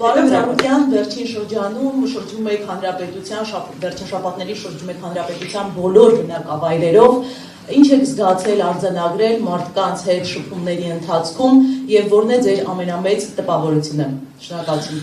Պարոն Զարուկյան, վերջին շրջանում շրջում եք հանրապետության, վերջին շաբաթների շրջում եք հանրապետության բոլոր բնակավայրերով, ինչ եք զգացել արձանագրել մարդկանց հետ շփումների ընթացքում եւ որն է ձեր ամենամեծ տպավորությունը։ Շնորհակալություն։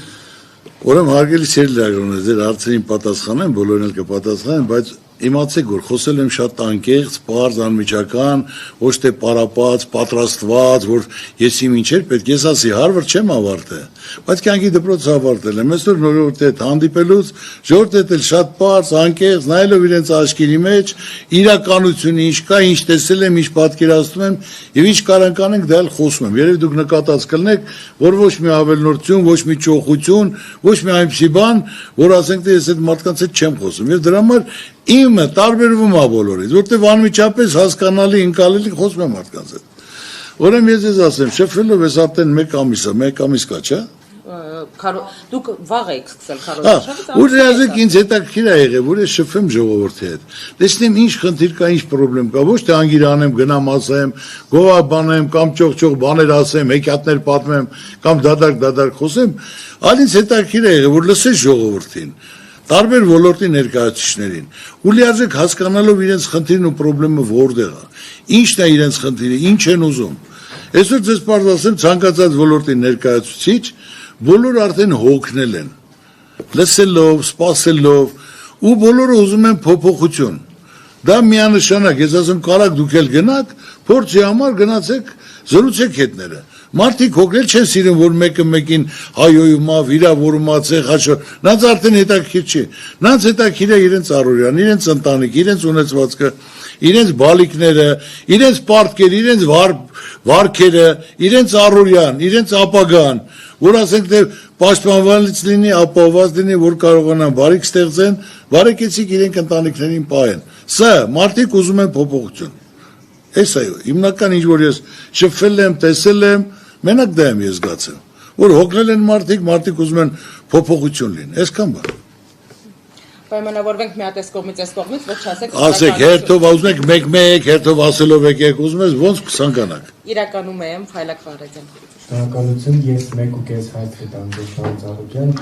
Ուրեմն հարգելի լրագրողներ, ձեր հարցերին պատասխանեմ, բոլորն էլ կպատասխանեն, բայց իմացեք, որ խոսել եմ շատ անկեղծ, պարզ, անմիջական, ոչ թե պարապած, պատրաստված, որ ես իմ ինչեր պետք ես ասի, Հարվարդ չեմ ավարտել, բայց կյանքի դպրոց ավարտել եմ, այսօր նորորդ հետ հանդիպելուց, ժողովուրդ հետ էլ շատ պարզ, անկեղծ, նայելով իրենց աչքերի մեջ, իրականությունը ինչ կա, ինչ տեսել եմ, ինչ պատկերացնում եմ, եւ ինչ կարող անենք, դա էլ խոսում եմ։ Երևի դուք նկատած կլինեք, որ ոչ մի ավելնորդություն, ոչ մի ճոխություն, ոչ մի այնպիսի բան, որ ասենք թե ես այդ մարդկանց հետ չեմ խոսում, եւ դրա համար իմը տարբերվում է բոլորից, որտեղ անմիջապես հասկանալի, ընկալելի խոսում եմ մարդկանց հետ։ Ուրեմն ես ասեմ, շփվելով ես արդեն 1 ամիս կա, չէ՞։ Դուք վաղ եք սկսել քարոզարշավից։ Ու դրանից ինձ հետաքրքիր է եղել, որ ես շփվեմ ժողովրդի հետ։ Տեսնեմ ինչ խնդիր կա, ինչ խնդրեմ կա, ոչ թե անգիրանեմ, գնամ ասեմ, գովաբանեմ կամ ճոխ բաներ ասեմ, հեքիաթներ պատմեմ կամ դադար խոսեմ, այլ ինձ հետաքրքիր է եղել, որ լսես ժողովրդին, տարբեր ոլորտի ներկայացուցիչներին, ու լիարժեք հասկանալով իրենց խնդիրն ու խնդրեմը որտեղ է, ինչն է իրենց խնդիրը, ինչ են ուզում։ Այսօր ձեզ պարզ ասեմ, ցանկացած ոլորտի ներկայացուցիչ բոլորը արդեն հոգնել են, լսելով, սպասելով, ու բոլորը ուզում են փոփոխություն։ Դա միանշանակ, ես ասում կարաք դուք էլ գնաք, փորձի համար գնացեք, զրուցեք հետները։ Մարդիկ հոգնել չեն սիրում, որ մեկը մեկին հայոյում, վիրավորումացե, խաչոր, նրանց արդեն հետաքրքիր չի։ Նրանց հետաքրքիր է իրենց առօրյան, իրենց ընտանիք, իրենց ունեցվածքը, իրենց բալիկները, իրենց պարտքերը, իրենց վարքերը, իրենց առօրյան, իրենց ապագան, որ ասենք թե պաշտպանված լինի, ապահովված լինի, որ կարողանան բարիք ստեղծեն, բարեկեցիկ իրենք ընտանիքներին պահեն։ Սա մարդիկ ուզում են փոփոխություն։ Այս այո, հիմնական ինչ որ ես շփվել եմ, տեսել եմ, մենակ դա եմ ես զգացել, որ հոգնել են մարդիկ ուզում են փոփոխություն լինի, այսքան բան։ Պայմանավորվենք մի հատ այս կողմից, ոչ չասեք։ Ասեք, հերթով ուզում եք մեկ, հերթով ասելով եք ուզում ես, ոնց կցանկանաք։ Իրականում եմ Խայլակ Ֆարեդյան։ Շնորհակալություն, ես 1.5 հայտ կտամ Պարոն Զարուկյան,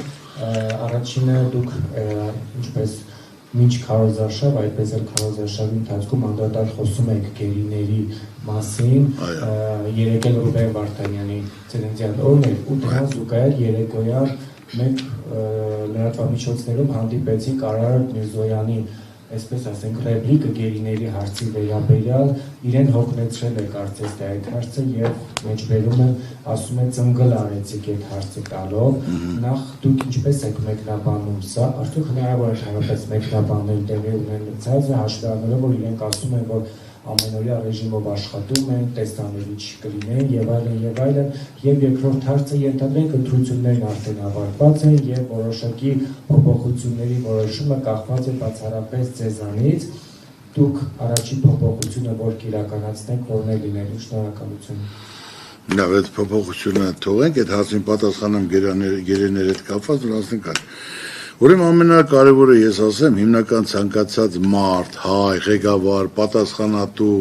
առաջինը դուք ինչպես մինչ քարոզարշավ, այդպես էլ քարոզարշավի ընթացքում անդադար խոսում եք գերիների մասին, երեկ էլ Ռուբեն Վարդանյանի ծննդյան օրն էր, ու դրան զուգահեռ երեկոյան մենք լրատվամիջոցներում հանդիպեցինք Արարատ Միրզոյանի, այսպես ասենք, ռեպլիկը գերիների հարցի վերաբերյալ, իրեն հոգնեցրել է կարծես թե այդ հարցը եւ մեջբերում եմ, ասում է ծնգլ արեցիք այդ հարցը տալով, նախ դուք ինչպես եք մեկնաբանում սա, արդյոք հնարավոր է հարաբերած մեկնաբանել տեղի ունեցածը, հաշվի առնելով, որ իրենք ասում են, որ ամենօրյա ռեժիմով աշխատում են, տեսանելի չկլինեն եւ այլն, եւ երկրորդ հարցը ենթադրենք ընտրություններն արդեն ավարտված են եւ որոշակի փոփոխությունների որոշումը կախված է բացառապես ձեզանից, դուք առաջին փոփոխությունը որ կիրականացնեք, որն է լինելու, շնորհակալություն։ Լավ, այդ փոփոխությունը թողենք, այդ հարցին պատասխանեմ գերիների հետ կապված, որ ասենք այլ։ Ուրեմն ամենակարևորը ես ասեմ, հիմնական ցանկացած մարդ, հայ, ղեկավար, պատասխանատու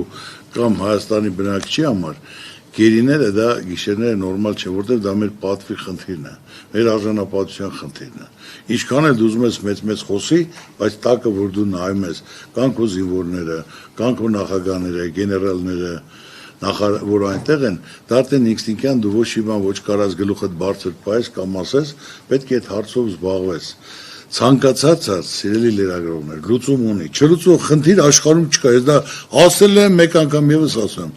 կամ Հայաստանի բնակչի համար գերիները դա գիշերները նորմալ չէ, որտեղ դա մեր պատվի խնդիրն է, մեր արժանապատվության խնդիրն է։ Ինչքան էլ դու ուզում ես մեծ խոսի, բայց տակը որ դու նայում ես, կան քո զինվորները, կան քո նախագահները, գեներալները, որ այնտեղ են, դա արդեն ինստինկտիվ դու ոչ մի բան ոչ կարաս գլուխդ բարձր պայես կամ ասես, պետք է այդ հարցով զբաղվես։ Ցանկացած հարց, սիրելի լրագրողներ, լուծում ունի, չլուծող խնդիր աշխարհում չկա, ես դա ասել եմ, մեկ անգամ եւս ասում,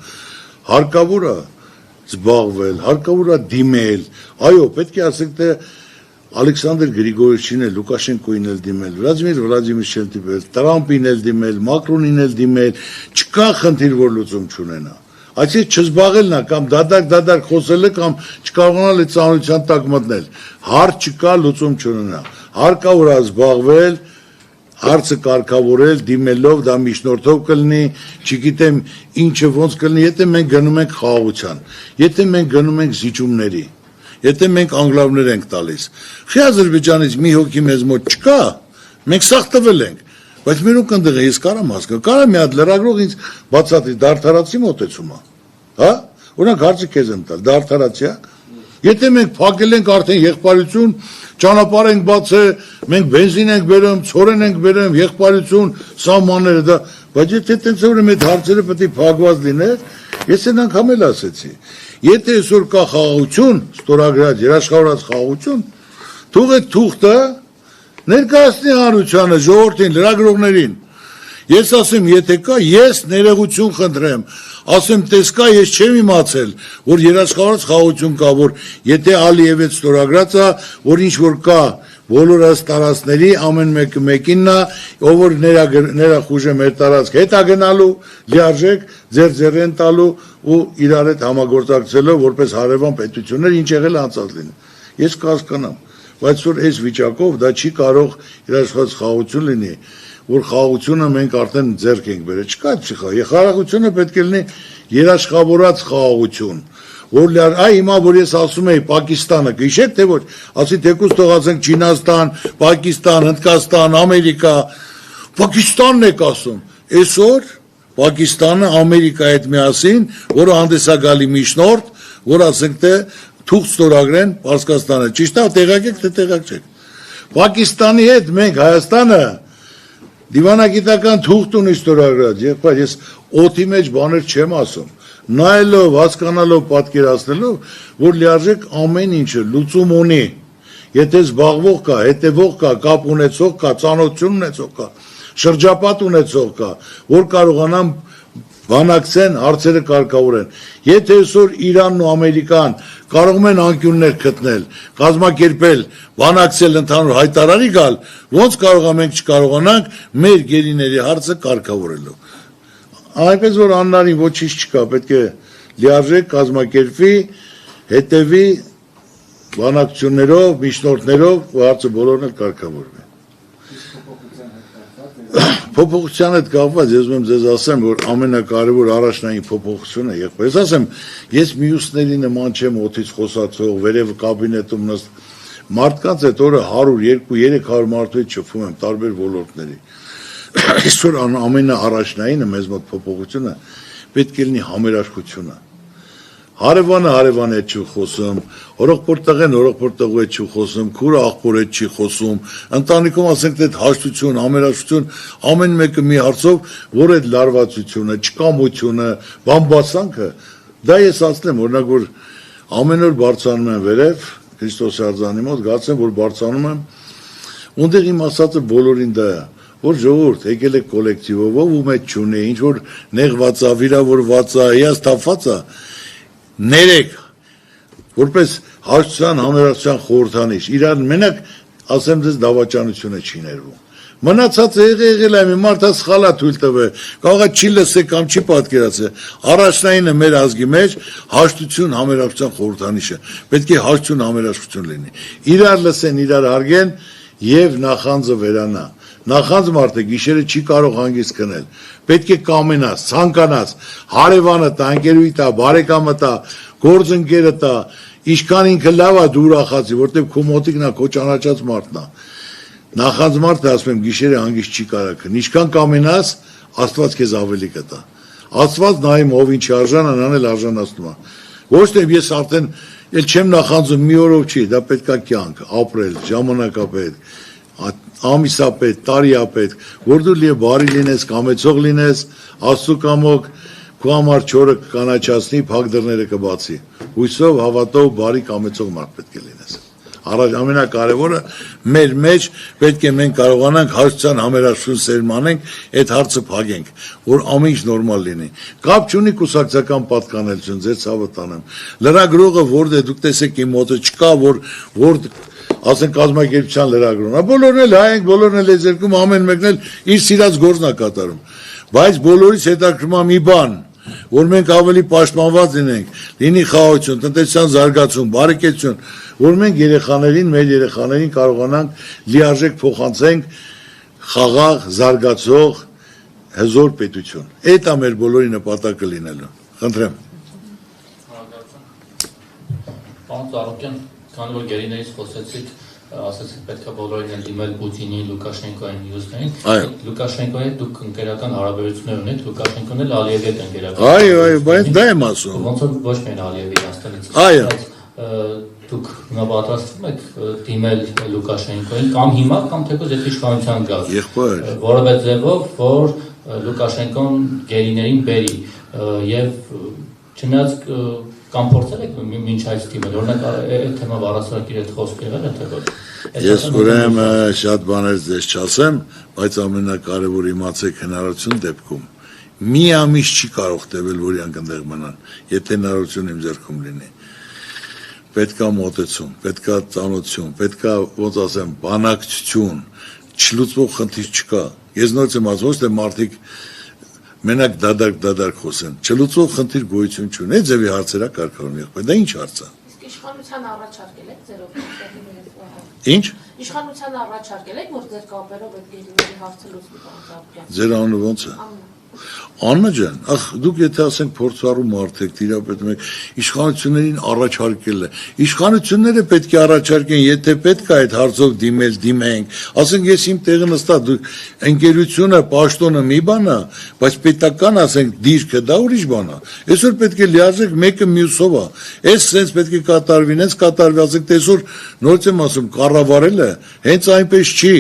հարկավոր է զբաղվել, հարկավոր է դիմել, այո, պետք է ասենք թե Ալեքսանդր Գրիգորիչին էլ, Լուկաշենկոին էլ դիմել, Վլադիմիր Վլադիմիրչին դիմել, Տրամպին էլ դիմել, Մակրոնին էլ դիմել, չկա խնդիր, որ լուծում չունենա։ Այսինքն չզբաղելն է կամ դադար խոսելը կամ չկարողանալ այդ ծանրության տակ մտնել։ Հարց չկա, լուծում չունենա։ Հարկավոր է զբաղվել, հարցը կարգավորել, դիմելով, դա միջնորդով կլինի, չգիտեմ ինչը ոնց կլինի, եթե մենք գնում ենք խաղաղության, եթե մենք գնում ենք զիջումների, եթե մենք անգլավներ ենք տալիս։ Խի Ադրբեջանից մի հոգի մեզ մոտ չկա, մենք սաղ տվել ենք, բայց մենուկ ընդեղ է, ես կարամ հասկանալ, կարամ մի հատ լրագրող ինձ բացատրի, դարդարացի մոտեցումը, հա, օրինակ հարցը քեզ եմ տալ, դարդարացի է, Եթե մենք փակել ենք արդեն եղբայրություն, ճանապարհ ենք բացել, մենք բենզին ենք բերում, ցորեն ենք բերում, եղբայրություն, սահմանները դա, բայց եթե տենց ուրեմն այդ հարցերը պետք է փակված լիներ, ես այն անգամ էլ ասեցի։ Եթե այսօր կա խաղաղություն, ստորագրած երաշխավորած խաղաղություն, թող այդ թուղթը ներկայացնի հանրությանը, ժողովրդին, լրագրողներին։ Ես ասեմ, եթե կա, ես ներողություն խնդրեմ, ասեմ, տես կա, ես չեմ իմացել, որ երաշխավորած խաղաղություն կա, որ եթե Ալիևից ստորագրած է, որ ինչ որ կա, բոլորս տարածքների ամեն մեկը մեկինն է, ով որ նրա խուժը մեր տարածք հետ է գնալու, լիարժեք ձեր տալու ու իրար հետ համագործակցելով որպես հարևան պետություններ ինչ եղել անցած լինի։ Ես կհասկանամ, բայց որ այս վիճակով դա չի կարող երաշխավորած խաղաղություն լինի, որ խաղաղությունը մենք արդեն ձեռք ենք բերել, չկա խաղաղությունը պետք է լինի երաշխավորած խաղաղություն, որ հիմա որ ես ասում եի Պակիստանը, գիշեք թե ոչ, ասի թեկուզ թողացենք Չինաստան, Պակիստան, Հնդկաստան, Ամերիկա, Պակիստանն եք ասում, այսօր Պակիստանը Ամերիկայի հետ միասին, որը հանդես է գալի միջնորդ, որ ասենք թե թուղթ ստորագրեն Պարսկաստանը, ճիշտ է, տեղակ եք թե տեղակ չեք։ Պակիստանի հետ մենք Հայաստանը դիվանագիտական թուղթ ունի ստորագրած, եղբայր, ես օդի մեջ բաներ չեմ ասում, նայելով, հասկանալով, պատկերացնելով, որ լիարժեք ամեն ինչը լուծում ունի, եթե զբաղվող կա, հետևող կա, կապ ունեցող կա, ծանոթություն ունեցող կա, շրջապատ ունեցող կա, որ կարողանան բանակցեն, հարցերը կարգավորեն։ Եթե այսօր Իրանն ու Ամերիկան կարող են անկյուններ գտնել, կազմակերպել, բանակցել, ընդհանուր հայտարարի գալ, ոնց կարող ենք չկարողանանք մեր գերիների հարցը կարգավորելու։ Այնպես որ աննարին ոչինչ չկա, պետք է լիարժեք կազմակերպվի, հետևի բանակցություններով, միջնորդներով հարցը բոլորն էլ կարգավորվի։ Փոփոխության հետ կապված ես ում ձեզ ասեմ, որ ամենակարևոր առաջնային փոփոխությունը եղբայր։ Ես ասեմ, ես մյուսների նման չեմ օդից խոսացող, վերև կաբինետում նստ մարդկանց այդ օրը 100-200-300 մարդու հետ շփվում եմ տարբեր ոլորտների։ Այսօր ամենաառաջնայինը մեզ մոտ փոփոխությունը պետք է լինի համերաշխությունը։ Հարևանը հարևանի հետ չի խոսում, հորեղբոր տղեն հորեղբոր տղու հետ չի խոսում, քուրը աղբոր հետ չի խոսում, ընտանիքում ասենք այդ հաշտություն, համերաշխություն, ամեն մեկը մի հարցով, որ այդ լարվածությունը, չկամությունը, բամբասանքը, դա ես ասեմ, օրինակ որ ամեն օր բարձրանում եմ վերև, Քրիստոս արձանի մոտ, գացեմ, որ բարձրանում եմ, ունդեղ իմ ասածը բոլորին դա է, որ ժողովուրդ եկել է կոլեկտիվով, ով ում հետ չունի, ինչ որ նեղված է, վիրավորված է, հիասթափված է, ներեք, որպես հաշտության համերաշխության խորհրդանիշ, իրար մենակ ասեմ ձեզ դավաճանությունը չի ներվում։ Մնացածը եղել է, մի մարդը սխալ է թույլ տվել, կարող է չի լսել կամ չի պատկերացել։ Առաջնայինը մեր ազգի մեջ հաշտություն համերաշխության խորհրդանիշը, պետք է հաշտություն համերաշխություն լինի։ Իրար լսեն, իրար հարգեն եւ նախանձը վերանա։ Նախանձ մարդը գիշերը չի կարող հանգիստ քնել։ Պետք է կամենաս, ցանկանաս, հարևանը տա, ընկերուհի տա, բարեկամը տա, գործընկերը տա, ինչքան ինքը լավ է դու ուրախացի, որտեղ քո մոտիկն է, քո ճանաչած մարդն է։ Նախանձ մարդը ասում եմ գիշերը հանգիստ չի կարող քնել։ Ինչքան կամենաս, Աստված քեզ ավելի կտա։ Աստված նայում ով ինչ արժան անել արժանացնում է։ Ոչ թե ես արդեն էլ չեմ նախանձում մի օրով չի, դա պետքա կյանք, ապրել, ժամանակապետ, ամիսապետ, տարիապետ, որ դու լիը բարի լինես, կամեցող լինես, Աստծո կամոք քո համար չորը կանաչացնի, փակ դռները կբացի։ Հույսով, հավատով, բարի կամեցող մարդ պետք է լինես։ Ամենակարևորը մեր մեջ պետք է մենք կարողանանք հաշտության համերաշխություն սերմանենք, այդ հարցը փակենք, որ ամեն ինչ նորմալ լինի։ Կապ չունի կուսակցական պատկանելություն, ձեր ցավը տանեմ։ Լրագրողը որտե դուք տեսեք իմ մոտը չկա, որ ասենք կազմակերպության լրագրողն, բոլորն էլ հայ ենք, բոլորն էլ եզերքում, ամեն մեկն էլ իր սիրած գործն է կատարում։ Բայց բոլորից հետաքրքրում է մի բան, որ մենք ավելի պաշտպանված լինենք, լինի խաղաղություն, տնտեսության զարգացում, բարեկեցություն, որ մենք երեխաներին, մեր երեխաներին կարողանանք լիարժեք փոխանցենք խաղաղ, զարգացող, հզոր պետություն։ Այդ է մեր բոլորի նպատակը լինելու։ Խնդրեմ։ Պարոն Ծառուկյան, քանի որ գերիներից խոսեցիք, ասացիք պետք է բոլորին էլ դիմել Պուտինի, Լուկաշենկոյին, մյուսներին։ Լուկաշենկոյի հետ դուք ընկերական հարաբերություններ ունեք, Լուկաշենկոն էլ Ալիևի հետ ընկերական։ Այո, բայց դա եմ ասում։ Ոնց որ ոչ միայն Ալիևի Հայաստանից։ Այո։ դուք հիմա պատրաստվում եք դիմել Լուկաշենկոին կամ հիմա կամ թեկուզ եթե իշխանության գաք որևէ ձևով որ Լուկաշենկոն գերիներին բերի եւ չնայած կամ փորձել եք մինչ այս դիմել օրինակ այդ թեմա առասարակիր այդ խոսք եղել է թե ոչ Ես ուրեմն շատ բաներ ձեզ չասեմ բայց ամենակարևորը իմացեք հնարավորություն դեպքում մի ամիս չի կարող տևել որ իրանք այնտեղ մնան եթե հնարավորություն իմ ձեռքում լինի պետք է մոտեցում, պետք է ծանոթություն, պետք է ոնց ասեմ, բանակցություն, չլուծվող խնդիր չկա։ Ես նորից եմ ասում, թե մարդիկ մենակ դադարք խոսեն։ Չլուծվող խնդիր գոյություն չունի, այդ ձևի հարցերա կարգավորում եղբայր, դա ինչ հարց է։ Իսկ իշխանության առաջարկել եք ձեր օգնությունների։ Ինչ։ Իշխանության առաջարկել եք, որ ձեր կապերով այդ գերիների հարցը լուծվի բանտարկյան։ Ձեր անունը ո՞նց է։ Աննա ջան, ախ դուք եթե ասենք փորձառու մարդ եք, տիրապետում եք, իշխանություններին առաջարկել է։ Իշխանությունները պետք է առաջարկեն, եթե պետք է այդ հարցով դիմենք, ասենք ես իմ տեղը նստած, դուք ընկերությունը, պաշտոնը մի բան է, բայց պետական ասենք դիրքը դա ուրիշ բան է։ Այսօր պետք է լիարժեք մեկը մյուսով է։ Այս sense պետք է կատարվի, հենց կատարվի, ասենք այսօր նորից եմ ասում, կառավարելը հենց այնպես չի։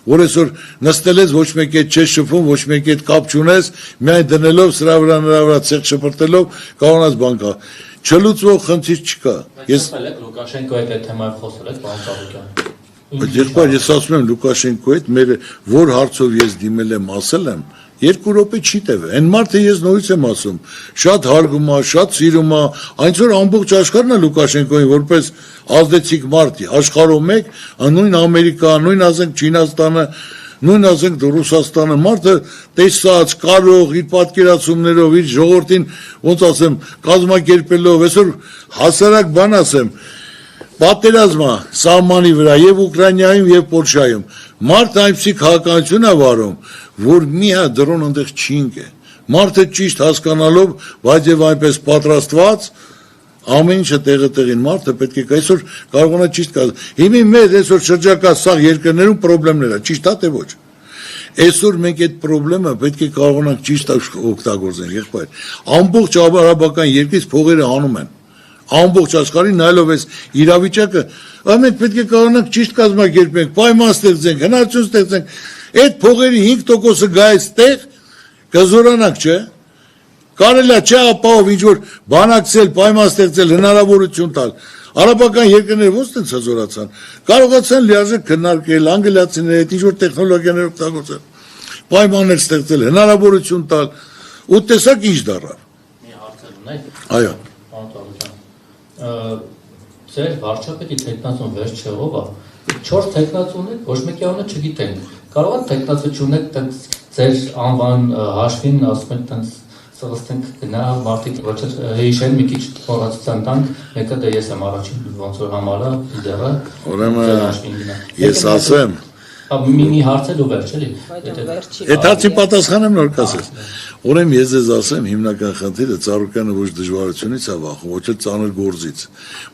Որ այսօր նստել ես ոչ մեկ հետ չես շփվում, ոչ մեկ հետ կապ չունես, միայն դնելով սրա վրա ցեղ շփրտելով կարողանաս բան կա։ Չլուծվող խնդիր չկա։ Ես Լուկաշենկոյի հետ թեմայով խոսել եք, պարոն Ծառուկյան։ Եղբայր, ես ասում եմ Լուկաշենկոյի հետ մեր որ հարցով ես դիմել եմ, ասել եմ, 2 րոպե չի տևել։ Այն մարդը ես նորից եմ ասում, շատ հարգում է, շատ սիրում է, այնց որ ամբողջ աշխարհն է Լուկաշենկոին որպես ազդեցիկ մարդ, աշխարհում մեկ, նույն Ամերիկա, նույն ասենք Չինաստանը, նույն ասենք Ռուսաստանը, մարդը տեսած, կարող իր պատկերացումներով, իր ժողովրդին, ոնց ասեմ, կազմակերպելով, այսօր հասարակ բան ասեմ, պատերազմը սահմանի վրա եւ Ուկրաինայում եւ Պոլշայում մարդը այնպիսի քաղաքականություն է վարում որ մի հատ դրոն այնտեղ չի ընկե մարդը ճիշտ հասկանալով բայց եւ այնպես պատրաստված ամեն ինչը տեղին մարդը պետք է այսօր կարողանա ճիշտ կազմել հիմա մեր այսօր շրջակա սաղ երկրներում խնդիրներ է ճիշտ է թե ոչ այսօր մենք այդ խնդրեմը պետք է կարողանանք ճիշտ օգտագործենք եղբայր ամբողջ արաբական երկրից փողերը հանում են ամբողջ աշխարհին նայելով այս իրավիճակը, մենք պետք է կարողանանք ճիշտ կազմակերպենք, պայման ստեղծենք, հնարավորություն ստեղծենք, այդ փողերի 5%-ը գա այստեղ, կզորանանք, չէ՞։ Կարելի է չէ ապահով ինչ որ բանակցել, պայման ստեղծել, հնարավորություն տալ։ Արաբական երկրները ո՞նց են ցածորացան։ Կարողացան լիարժեք քննարկել, անգլիացիների հետ ինչ որ տեխնոլոգիաներ օգտագործել, պայմաններ ստեղծել, հնարավորություն տալ, ու տեսակ ինչ դառավ։ Մի հարց ունեք։ Այո։ Ձեր վարչապետի տեխնացուն վերջ չեղով է 4 տեխնացուն եք ոչ մեկի անունը չգիտենք կարող է տեխնացու չունեք ձեր անվան հաշվին ասում եք տենց սրստենք գնա մարդիկ ոչ հիշեն մի քիչ խորացան տանք մեկը դե ես եմ առաջին ոնց որ համարը լիդերը ուրեմն ես ասեմ մի հարցել ու վերջ էլի այդ հարցի պատասխանը նոր կասես ուրեմն ես ձեզ ասեմ հիմնական խնդիրը Ծառուկյանը ոչ դժվարությունից է վախում ոչ էլ ծանր գործից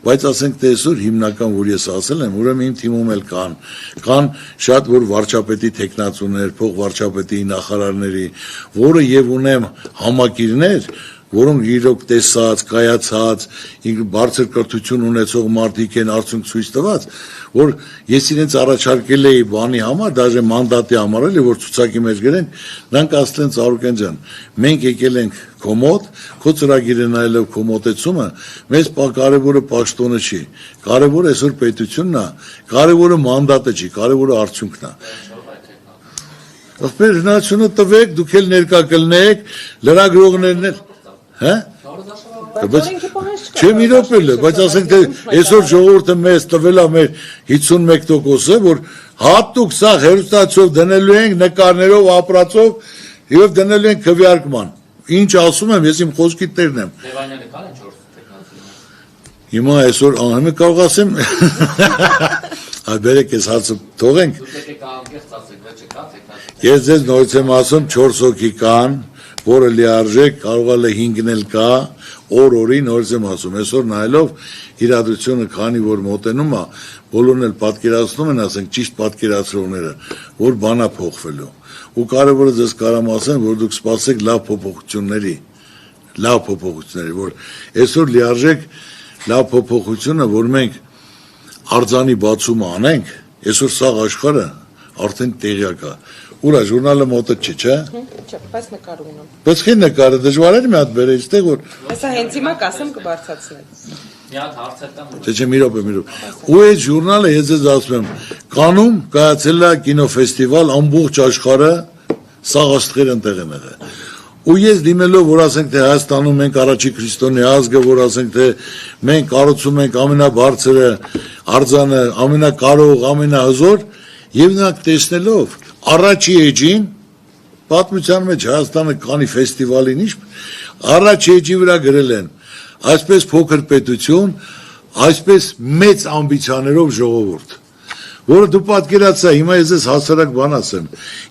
բայց ասենք թե այսօր հիմնական որ ես ասել եմ ուրեմն իմ թիմում էլ կան շատ որ վարչապետի տեխնացուներ փող վարչապետի նախարարների որը եւ ունեմ համակիրներ որոնք իրոք տեսած, կայացած, բարձր կրթություն ունեցող մարդիկ են արդյունք ցույց տված, որ ես իրենց առաջարկել էի բանի համար, դաժե մանդատի համար էլի, որ ցուցակի մեջ գրեն, նրանք ասել են Ծառուկյան ջան, մենք եկել ենք քո մոտ, քո ծրագիրը նայելով քո մոտեցումը, մեզ կարևորը պաշտոնը չի, կարևորը այսօր պետությունն է, կարևորը մանդատը չի, կարևորը արդյունքն է։ Ախպեր հնարավորությունը տվեք, դուք էլ ներկա կլնեք, լրագրողներն էլ Հա? Բայց չեմ իրոպել, բայց ասենք թե այսօր ժողովուրդը մեզ տվել է մեր 51%-ը, որ հատուկ սա հերոստացիով դնելու ենք նկարներով, ապրածով եւ դնելու ենք քվեարկման։ Ինչ ասում եմ, ես իմ խոսքի տերն եմ։ Լևանյանը կան 4 տեխնացու։ Հիմա այսօր անհամը կարող ասեմ Այբերեք ես հարցը թողենք։ Ես ձեզ նորից եմ ասում 4 հոգի կան, որը լիարժեք կարող է 5-ն էլ կա, օրի նորից եմ ասում, այսօր նայելով իրադրությունը քանի որ մոտենում է, բոլորն էլ պատկերացնում են, ասենք ճիշտ պատկերացրողները, որ բան է փոխվելու։ Ու կարևորը ձեզ կարամ ասեմ, որ դուք սպասեք լավ փոփոխությունների, որ այսօր լիարժեք լավ փոփոխությունը, որ մենք արձանի բացումը անենք, այսօր սաղ աշխարհը արդեն տեղյակ է։ Ուրա ժուրնալը մոտը չէ։ Չէ, բայց նկար ունեմ։ Բայց քին նկարը դժվար է մի հատ բերել, այստեղ որ Հեսա հենց հիմա կասեմ կբարձրացնել։ Մի հատ հարց է տամ։ Չէ, մի րոպե։ Ու այդ ժուրնալը ես ձեզ ասում եմ, կանում կայացել է կինոֆեստիվալ ամբողջ աշխարհը սաղ աստղեր ընտեղ են եղել։ Ու ես դիմելով, որ ասենք թե Հայաստանում մենք առաջի քրիստոնյա ազգը, որ ասենք թե մենք կառուցում ենք ամենաբարձրը արձանը, ամենակարող, ամենահզոր, եւ նրանք տեսնելով առաջի էջին պատմության մեջ Հայաստանը կանի ֆեստիվալին ինչ առաջի էջի վրա գրել են այսպես փոքր պետություն, այսպես մեծ ամբիցիաներով ժողովուրդ, որը դու պատկերացա, հիմա ես ես հասարակ բան ասեմ,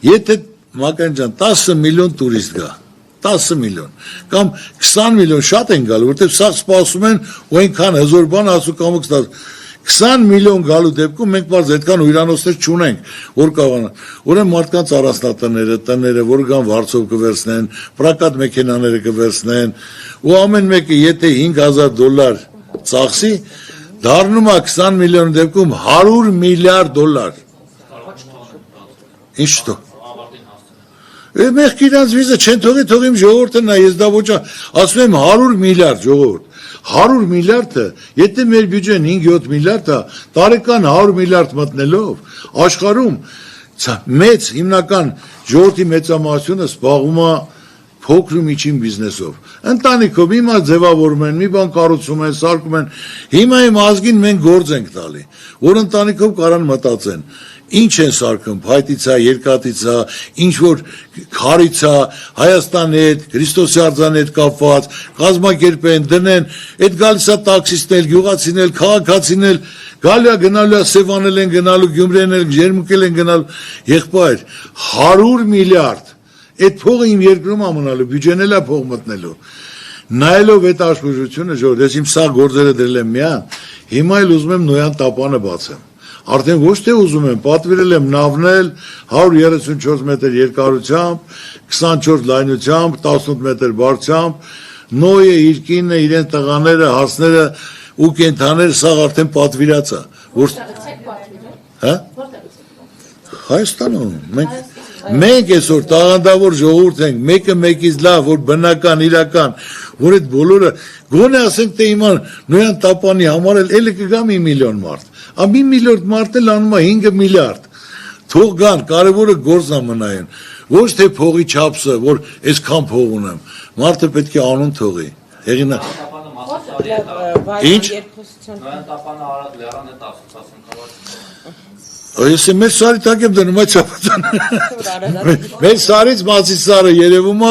եթե Մական ջան 10 միլիոն տուրիստ գա 10 միլիոն կամ 20 միլիոն շատ են գալու, որտեղ սա սպասում են ու այնքան հզոր բան ասու կամոք 20 միլիոն գալու դեպքում մենք բարձ այդքան հյուրանոցներ չունենք, որ կարողանան։ Ուրեմն մարդկանց առանձնատները, տները, որ գան վարձով կվերցնեն, պրակատ մեքենաները կվերցնեն, ու ամեն մեկը եթե $5,000 ծախսի, դառնում է 20 միլիոն դեպքում $100 միլիարդ։ Ինչ տո։ Մենք իրանց վիզը չեն թողի իմ ժողովուրդը նա, ես դա ոչ ասում եմ 100 միլիարդ ժողովուրդ, 100 միլիարդը, եթե մեր բյուջեն 5-7 միլիարդ է, տարեկան 100 միլիարդ մտնելով, աշխարհում մեծ հիմնական ժողովրդի մեծամասնությունը զբաղվում է փոքր ու միջին բիզնեսով, ընտանիքով, հիմա ձևավորում են, մի բան կառուցում են, սարքում են, հիմա իմ ազգին մենք գործ ենք տալի, որ ընտանիքով կարան մտածեն, ինչ են սարքում, փայտից է, երկաթից է, ինչ որ քարից է, Հայաստանի հետ, Քրիստոսի արձանի հետ կապված, կազմակերպեն, դնեն, այդ գալիս է տաքսիստներ, գյուղացիներ, քաղաքացիներ, գալու է գնալու է Սևանել են գնալու, Գյումրիել են, Ջերմուկել են գնալու, եղբայր, 100 միլիարդ, այդ փողը իմ երկրում է մնալու, բյուջեն էլ է փող մտնելու, նայելով այդ աշխուժությունը, ժողովուրդ, ես իմ սաղ գործերը դրել եմ միան, հիմա էլ ուզում եմ Նոյան տապանը բացեմ։ Արդեն ոչ թե ուզում եմ, պատվիրել եմ նավնել 134 մետր երկարությամբ, 24 լայնությամբ, 18 մետր բարձրությամբ, Նոյը, իր կինը, իրեն տղաները, հասները ու կենթաները սաղ արդեն պատվիրած է։ Հայաստանում, մենք այսօր տաղանդավոր ժողովուրդ ենք, մեկը մեկից լավ, որ բնական, իրական, որ այդ բոլորը, գոնե ասենք թե հիմա Նոյան տապանի համար էլ կգա մի միլիոն մարդ, մի միլիարդ մարդ էլ անում է 5 միլիարդ, թող գան, կարևորը գործն է մնային, ոչ թե փողի չափսը, որ այսքան փող ունեմ, մարդը պետք է անուն թողի, հեղինակ։ Ինչ։ Նոյան տապանը արած լեռան է տասացում կավաց։ Ես մեր սարի տակ եմ դնում այդ չափածանը, մեր սարից մացից սարը երևում է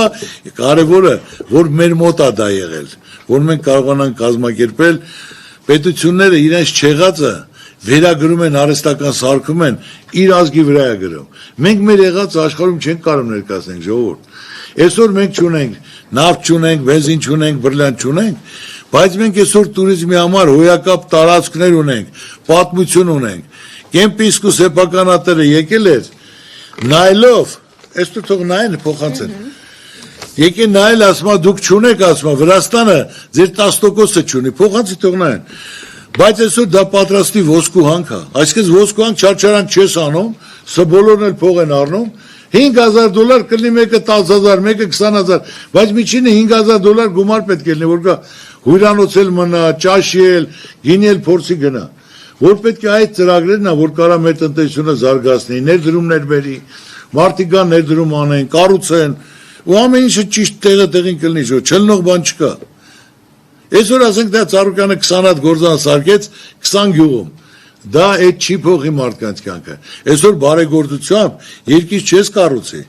կարևորը, որ մեր մոտ է դա եղել, որ մենք կարողանանք կազմակերպել, պետությունները իրենց չեղածը վերագրում են, արհեստական սարքում են, իր ազգի վրա է գրում, մենք մեր եղած աշխարհում չենք կարող ներկայացնենք ժողովուրդ, այսօր մենք չունենք, նավթ չունենք, բենզին չունենք, բրլյան չունենք, բայց մենք այսօր տուրիզմի համար հոյակապ տարածքներ ունենք, պատմություն ունենք, Կեմպիսկ ու սեփականատերը եկել էր, նայելով, այսօր թող նայեն փոխանցեն, եկել նայել ասում է դուք չունեք, ասում է Վրաստանը ձեր 10%-ը չունի, փոխանցի թող նայեն, բայց այսօր դա պատրաստի ոսկու հանք է, այսինքն ոսկու հանք չարչարանք չես անում, սա բոլորն էլ փող են առնում, $5,000 կլինի մեկը 10,000, մեկը 20,000, բայց միջինը $5,000 գումար պետք է լինի, որ կա հյուրանոցել մնա, ճաշել, գինել փորձի գնա, որ պետք է այդ ծրագրերն է, որ կարա մեր տնտեսությունը զարգացնի, ներդրումներ բերի, մարդիկ կան ներդրում անեն, կառուցեն, ու ամեն ինչը ճիշտ տեղը տեղին կլինի, չլնող բան չկա։ Այսօր ասենք դա Ծառուկյանը 20 հատ գործան սարքեց 20 գյուղում, դա այդ չի փոխի մարդկանց կյանքը, այսօր բարեգործությամբ երկիր չես կառուցի,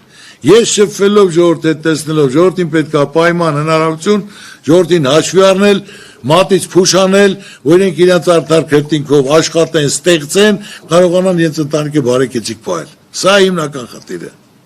ես շփվելով ժողովրդի հետ տեսնելով, ժողովրդին պետք է պայման հնարավորություն, ժողովրդին հաշվի առնել, մատից փուշ անել, որ իրենք իրենց արդար քրտինքով աշխատեն, ստեղծեն, կարողանան իրենց ընտանիքը բարեկեցիկ պահել, սա հիմնական խնդիրը։